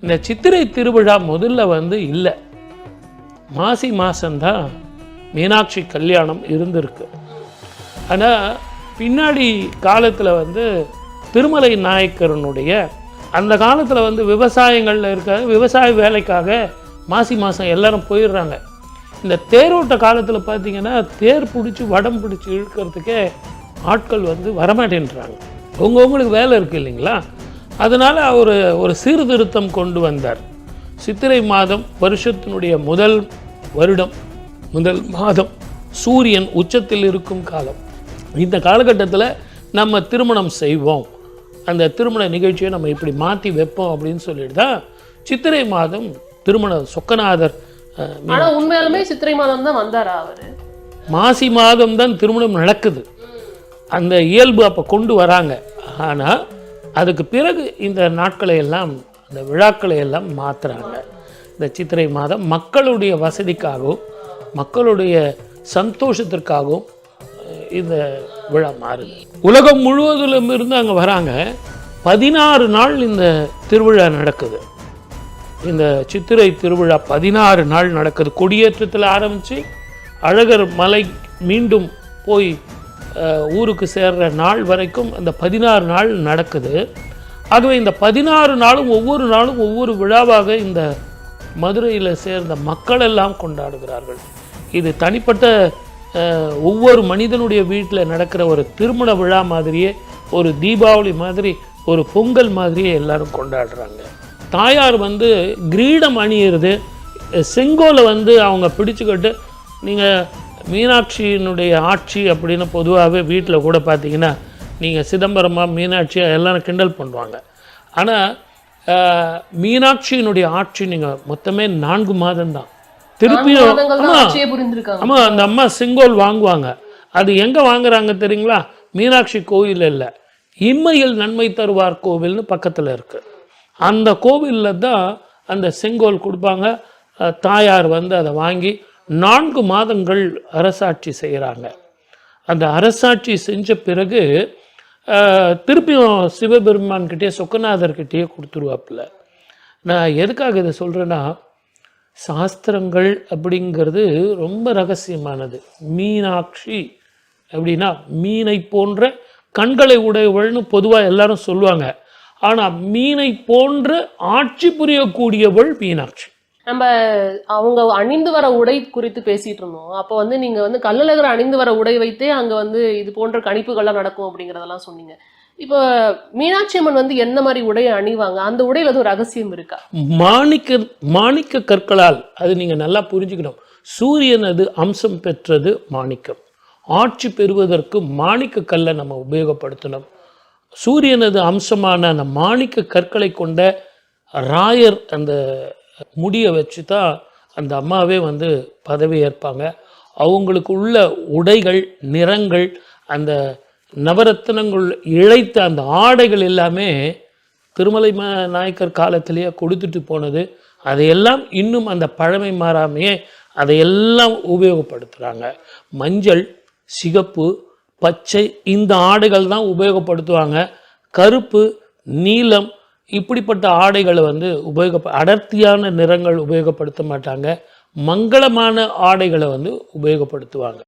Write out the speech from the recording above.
இந்த சித்திரை திருவிழா முதல்ல வந்து இல்லை, மாசி மாதம்தான் மீனாட்சி கல்யாணம் இருந்திருக்கு. ஆனால் பின்னாடி காலத்தில் வந்து திருமலை நாயக்கரனுடைய அந்த காலத்தில் வந்து விவசாயங்களில் இருக்க விவசாய வேலைக்காக மாசி மாதம் எல்லாரும் போயிடுறாங்க. இந்த தேரோட்ட காலத்தில் பார்த்திங்கன்னா தேர் பிடிச்சி வடம் பிடிச்சி இழுக்கிறதுக்கே ஆட்கள் வந்து வரமாட்டேன்றாங்க. உங்களுக்கு வேலை இருக்குது இல்லைங்களா? அதனால் அவர் ஒரு சீர்திருத்தம் கொண்டு வந்தார். சித்திரை மாதம் வருஷத்தினுடைய முதல் மாதம் சூரியன் உச்சத்தில் இருக்கும் காலம். இந்த காலகட்டத்தில் நம்ம திருமணம் செய்வோம், அந்த திருமண நிகழ்ச்சியை நம்ம இப்படி மாற்றி வைப்போம் அப்படின்னு சொல்லிட்டு தான் சித்திரை மாதம் திருமணம். சொக்கநாதர் உண்மையாலுமே சித்திரை மாதம் தான் வந்தாரா அவர்? மாசி மாதம் தான் திருமணம் நடக்குது, அந்த இயல்பு அப்போ கொண்டு வராங்க. ஆனால் அதுக்கு பிறகு இந்த நாட்களை எல்லாம், இந்த விழாக்களை எல்லாம் மாற்றுறாங்க. இந்த சித்திரை மாதம் மக்களுடைய வசதிக்காகவும் மக்களுடைய சந்தோஷத்திற்காகவும் இந்த விழா மாறுது. உலகம் முழுவதிலும் இருந்து அங்கே வராங்க. 16 நாள் இந்த திருவிழா நடக்குது. இந்த சித்திரை திருவிழா 16 நாள் நடக்குது. கொடியேற்றத்தில் ஆரம்பித்து அழகர் மலை மீண்டும் போய் ஊருக்கு சேர்ற நாள் வரைக்கும் அந்த 16 நாள் நடக்குது. ஆகவே இந்த 16 நாளும் ஒவ்வொரு நாளும் ஒவ்வொரு விழாவாக இந்த மதுரையில் சேர்ந்த மக்கள் எல்லாம் கொண்டாடுகிறார்கள். இது தனிப்பட்ட ஒவ்வொரு மனிதனுடைய வீட்டில் நடக்கிற ஒரு திருமண விழா மாதிரியே, ஒரு தீபாவளி மாதிரி, ஒரு பொங்கல் மாதிரியே எல்லாரும் கொண்டாடுறாங்க. தாயார் வந்து கிரீடம் அணியிறது, செங்கோலை வந்து அவங்க பிடிச்சுக்கிட்டு, நீங்கள் மீனாட்சியினுடைய ஆட்சி அப்படின்னு பொதுவாகவே வீட்டில் கூட பார்த்தீங்கன்னா நீங்கள் சிதம்பரமாக மீனாட்சியாக எல்லாரும் கிண்டல் பண்ணுவாங்க. ஆனால் மீனாட்சியினுடைய ஆட்சி நீங்கள் மொத்தமே 4 மாதம்தான். திருப்பியும் ஆமாம், அந்த அம்மா செங்கோல் வாங்குவாங்க. அது எங்கே வாங்குறாங்க தெரியுங்களா? மீனாட்சி கோயில் இல்லை, இம்மையில் நன்மை தருவார் கோவில்னு பக்கத்தில் இருக்குது. அந்த கோவிலில் தான் அந்த செங்கோல் கொடுப்பாங்க. தாயார் வந்து அதை வாங்கி 4 மாதங்கள் அரசாட்சி செய்கிறாங்க. அந்த அரசாட்சி செஞ்ச பிறகு திருப்பியும் சிவபெருமான்கிட்டே சொக்கநாதர்கிட்டேயே கொடுத்துருவாப்புல. நான் எதுக்காக இதை சொல்கிறேன்னா, சாஸ்திரங்கள் அப்படிங்கிறது ரொம்ப ரகசியமானது. மீனாட்சி அப்படின்னா மீனை போன்ற கண்களை உடையவள்னு பொதுவாக எல்லாரும் சொல்லுவாங்க. ஆனால் மீனை போன்ற ஆட்சி புரியக்கூடியவள் மீனாட்சி. நம்ம அவங்க அணிந்து வர உடை குறித்து பேசிட்டு இருந்தோம். அப்போ வந்து நீங்க வந்து கள்ளழகர் அணிந்து வர உடை வைத்தே அங்க வந்து இது போன்ற கணிப்புகள்லாம் நடக்கும் அப்படிங்கிறதெல்லாம் சொன்னீங்க. இப்போ மீனாட்சி அம்மன் வந்து என்ன மாதிரி உடையை அணிவாங்க? அந்த உடையில ஒரு ரகசியம் இருக்கா? மாணிக்க கற்களால், அது நீங்க நல்லா புரிஞ்சுக்கணும். சூரியன் அது அம்சம் பெற்றது மாணிக்கம். ஆட்சி பெறுவதற்கு மாணிக்க கல்லை நம்ம உபயோகப்படுத்தணும். சூரியனது அம்சமான அந்த மாணிக்க கற்களை கொண்ட ராயர் அந்த முடியை வச்சு தான் அந்த அம்மாவே வந்து பதவி ஏற்பாங்க. அவங்களுக்கு உள்ள உடைகள், நிறங்கள், அந்த நவரத்தினங்கள் இழைத்த அந்த ஆடைகள் எல்லாமே திருமலை நாயக்கர் காலத்திலேயே கொடுத்துட்டு போனது. அதையெல்லாம் இன்னும் அந்த பழமை மாறாமையே அதையெல்லாம் உபயோகப்படுத்துகிறாங்க. மஞ்சள், சிகப்பு, பச்சை இந்த ஆடைகள் தான் உபயோகப்படுத்துவாங்க. கருப்பு, நீலம் இப்படிப்பட்ட ஆடைகளை வந்து அடர்த்தியான நிறங்கள் உபயோகப்படுத்த மாட்டாங்க. மங்களமான ஆடைகளை வந்து உபயோகப்படுத்துவாங்க.